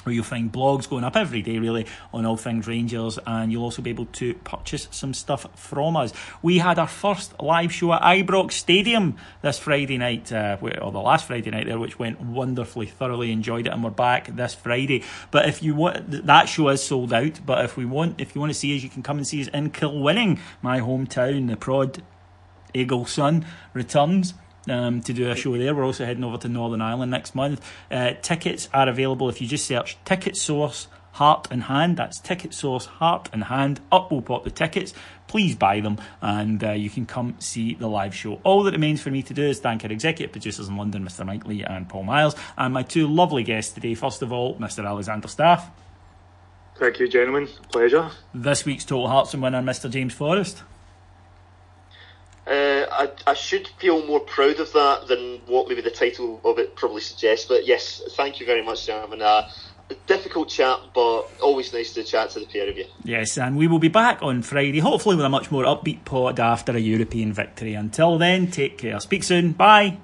where you'll find blogs going up every day, really, on all things Rangers, and you'll also be able to purchase some stuff from us. We had our first live show at Ibrox Stadium this Friday night, or the last Friday night there, which went wonderfully, thoroughly enjoyed it, and we're back this Friday. But if you want, that show is sold out, but if you want to see us, you can come and see us in Kilwinning, my hometown. The Prod Eagle Sun returns to do a show there. We're also heading over to Northern Ireland next month. Tickets are available if you just search Ticket Source Heart in Hand. That's Ticket Source Heart in Hand. Up will pop the tickets. Please buy them, and you can come see the live show. All that remains for me to do is thank our executive producers in London, Mr. Mike Lee and Paul Miles, and my two lovely guests today. First of all, Mr. Alexander Staff. Thank you, gentlemen. Pleasure. This week's Total Hearts and winner, Mr. James Forrest. I should feel more proud of that than what maybe the title of it probably suggests, but yes, thank you very much, gentlemen. A difficult chat, but always nice to chat to the pair of you. Yes, and we will be back on Friday, hopefully with a much more upbeat pod after a European victory. Until then, take care. Speak soon. Bye.